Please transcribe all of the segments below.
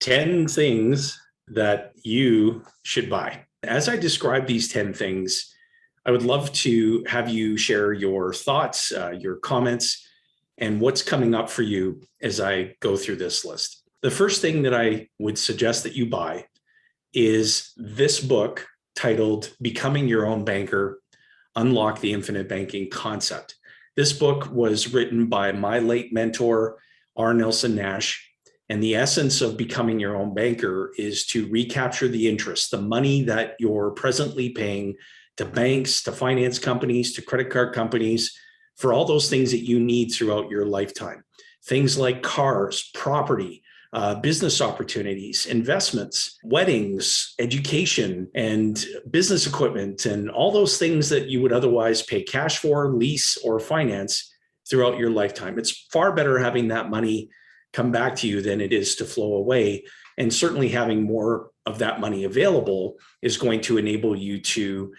10 things that you should buy. As I describe these 10 things, I would love to have you share your thoughts, your comments, and what's coming up for you as I go through this list. The first thing that I would suggest that you buy is this book titled Becoming Your Own Banker, Unlock the Infinite Banking Concept. This book was written by my late mentor, R. Nelson Nash. And the essence of becoming your own banker is to recapture the interest, the money that you're presently paying to banks, to finance companies, to credit card companies, for all those things that you need throughout your lifetime. Things like cars, property, business opportunities, investments, weddings, education, and business equipment, and all those things that you would otherwise pay cash for, lease, or finance throughout your lifetime. It's far better having that money come back to you than it is to flow away. And certainly having more of that money available is going to enable you to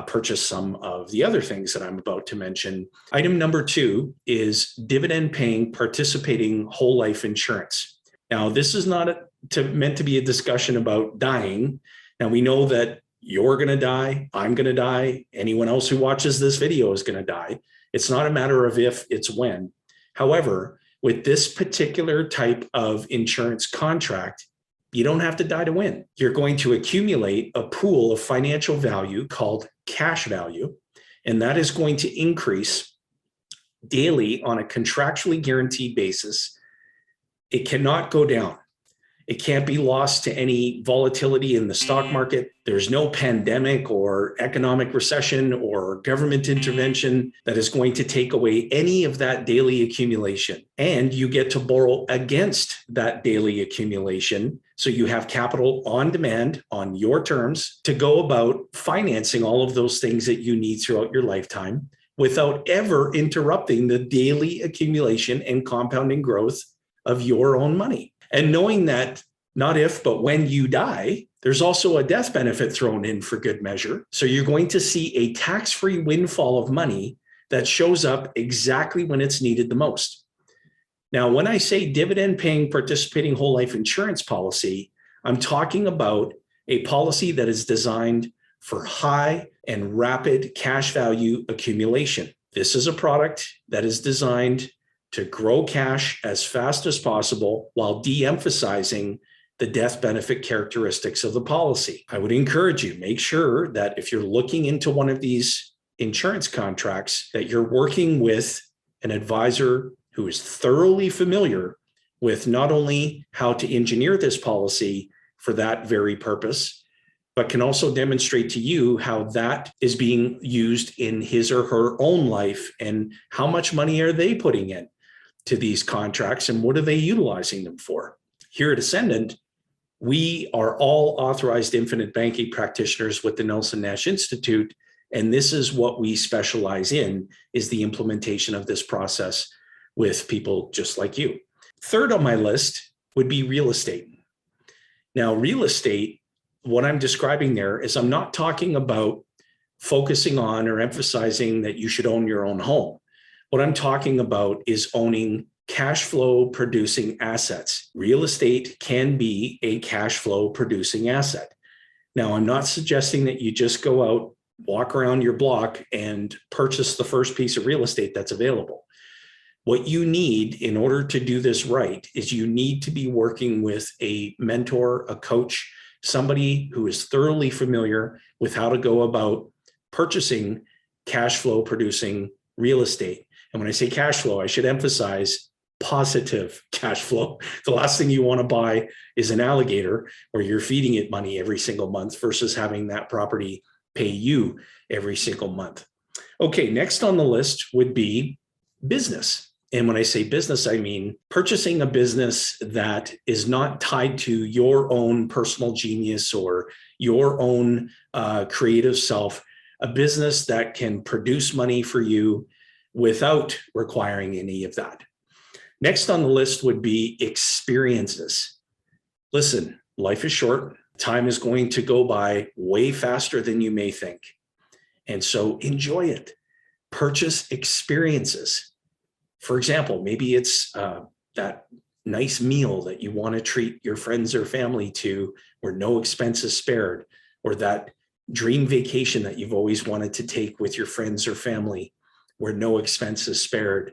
purchase some of the other things that I'm about to mention. Item number 2 is dividend paying participating whole life insurance. Now, this is not meant to be a discussion about dying. Now, we know that you're going to die, I'm going to die, anyone else who watches this video is going to die. It's not a matter of if, it's when. However, with this particular type of insurance contract, you don't have to die to win. You're going to accumulate a pool of financial value called cash value, and that is going to increase daily on a contractually guaranteed basis. It cannot go down. It can't be lost to any volatility in the stock market. There's no pandemic or economic recession or government intervention that is going to take away any of that daily accumulation. And you get to borrow against that daily accumulation. So you have capital on demand on your terms to go about financing all of those things that you need throughout your lifetime without ever interrupting the daily accumulation and compounding growth of your own money. And knowing that not if, but when you die, there's also a death benefit thrown in for good measure. So you're going to see a tax-free windfall of money that shows up exactly when it's needed the most. Now, when I say dividend paying participating whole life insurance policy, I'm talking about a policy that is designed for high and rapid cash value accumulation. This is a product that is designed to grow cash as fast as possible while de-emphasizing the death benefit characteristics of the policy. I would encourage you, make sure that if you're looking into one of these insurance contracts, that you're working with an advisor who is thoroughly familiar with not only how to engineer this policy for that very purpose, but can also demonstrate to you how that is being used in his or her own life and how much money are they putting in to these contracts and what are they utilizing them for. Here at Ascendant, we are all authorized infinite banking practitioners with the Nelson Nash Institute, and this is what we specialize in, is the implementation of this process with people just like you. Third on my list would be real estate. Now, real estate, what I'm describing there is I'm not talking about focusing on or emphasizing that you should own your own home. What I'm talking about is owning cash flow producing assets. Real estate can be a cash flow producing asset. Now, I'm not suggesting that you just go out, walk around your block and purchase the first piece of real estate that's available. What you need in order to do this right is you need to be working with a mentor, a coach, somebody who is thoroughly familiar with how to go about purchasing cash flow producing real estate. And when I say cash flow, I should emphasize positive cash flow. The last thing you want to buy is an alligator where you're feeding it money every single month versus having that property pay you every single month. Okay, next on the list would be business. And when I say business, I mean purchasing a business that is not tied to your own personal genius or your own creative self, a business that can produce money for you without requiring any of that. Next on the list would be experiences. Listen, life is short. Time is going to go by way faster than you may think. And so enjoy it. Purchase experiences. For example, maybe it's that nice meal that you want to treat your friends or family to, where no expense is spared, or that dream vacation that you've always wanted to take with your friends or family, where no expense is spared,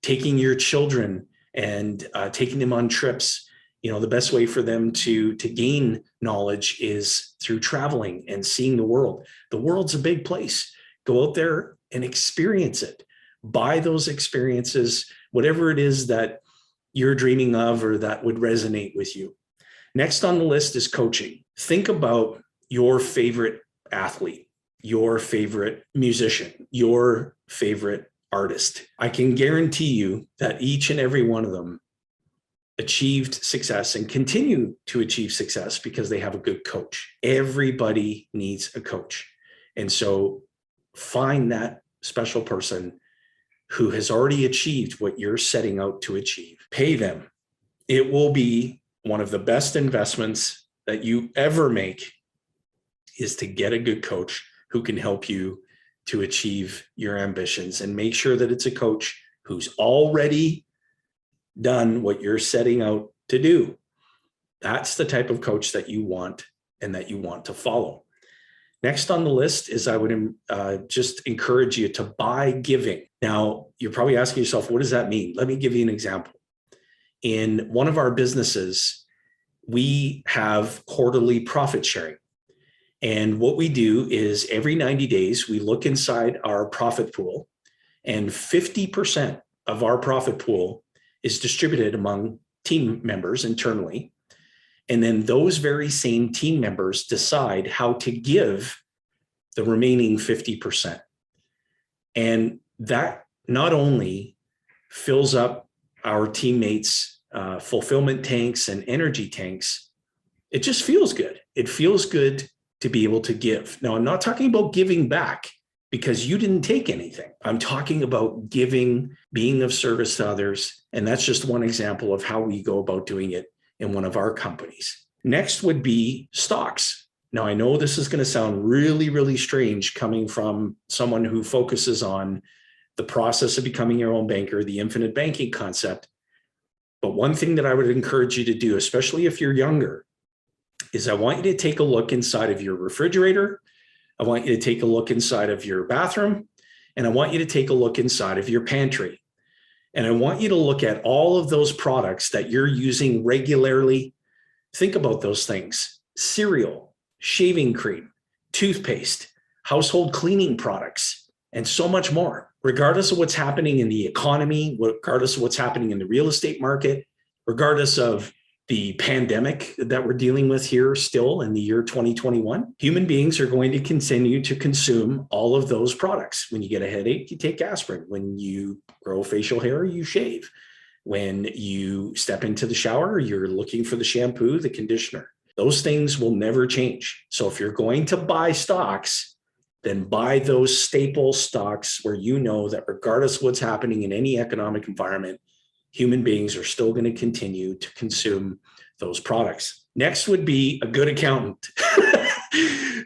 taking your children and taking them on trips. The best way for them to gain knowledge is through traveling and seeing the world. The world's a big place. Go out there and experience it. Buy those experiences, whatever it is that you're dreaming of or that would resonate with you. Next on the list is coaching. Think about your favorite athlete, your favorite musician, your favorite artist. I can guarantee you that each and every one of them achieved success and continue to achieve success because they have a good coach. Everybody needs a coach. And so find that special person who has already achieved what you're setting out to achieve. Pay them. It will be one of the best investments that you ever make, is to get a good coach who can help you to achieve your ambitions, and make sure that it's a coach who's already done what you're setting out to do. That's the type of coach that you want and that you want to follow. Next on the list is, I would just encourage you to buy giving. Now, you're probably asking yourself, what does that mean? Let me give you an example. In one of our businesses, we have quarterly profit sharing. And what we do is every 90 days, we look inside our profit pool, and 50% of our profit pool is distributed among team members internally. And then those very same team members decide how to give the remaining 50%. And that not only fills up our teammates' fulfillment tanks and energy tanks, it just feels good. It feels good to be able to give. Now, I'm not talking about giving back because you didn't take anything. I'm talking about giving, being of service to others. And that's just one example of how we go about doing it in one of our companies. Next would be stocks. Now, I know this is going to sound really, really strange coming from someone who focuses on the process of becoming your own banker, the infinite banking concept. But one thing that I would encourage you to do, especially if you're younger, is I want you to take a look inside of your refrigerator. I want you to take a look inside of your bathroom, and I want you to take a look inside of your pantry. And I want you to look at all of those products that you're using regularly. Think about those things: cereal, shaving cream, toothpaste, household cleaning products, and so much more. Regardless of what's happening in the economy, regardless of what's happening in the real estate market, regardless of the pandemic that we're dealing with here still in the year 2021, human beings are going to continue to consume all of those products. When you get a headache, you take aspirin. When you grow facial hair, you shave. When you step into the shower, you're looking for the shampoo, the conditioner. Those things will never change. So if you're going to buy stocks, then buy those staple stocks where you know that regardless of what's happening in any economic environment, human beings are still going to continue to consume those products. Next would be a good accountant.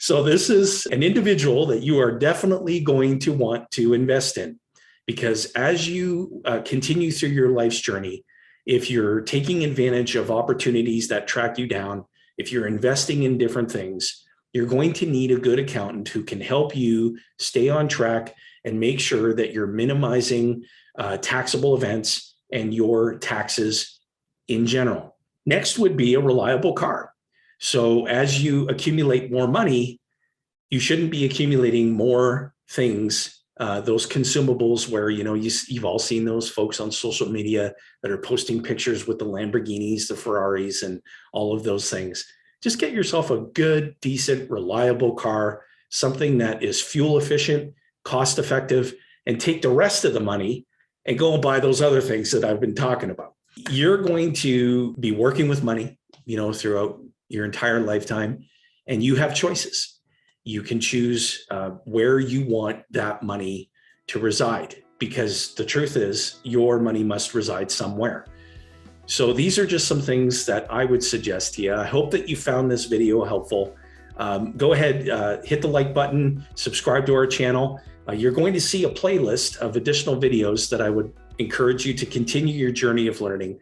So this is an individual that you are definitely going to want to invest in, because as you continue through your life's journey, if you're taking advantage of opportunities that track you down, if you're investing in different things, you're going to need a good accountant who can help you stay on track and make sure that you're minimizing taxable events and your taxes in general. Next would be a reliable car. So as you accumulate more money, you shouldn't be accumulating more things, those consumables where, you've all seen those folks on social media that are posting pictures with the Lamborghinis, the Ferraris, and all of those things. Just get yourself a good, decent, reliable car, something that is fuel efficient, cost effective, and take the rest of the money and go and buy those other things that I've been talking about. You're going to be working with money, throughout your entire lifetime, and you have choices. You can choose where you want that money to reside, because the truth is your money must reside somewhere. So these are just some things that I would suggest to you. I hope that you found this video helpful. Go ahead, hit the like button, subscribe to our channel. You're going to see a playlist of additional videos that I would encourage you to continue your journey of learning.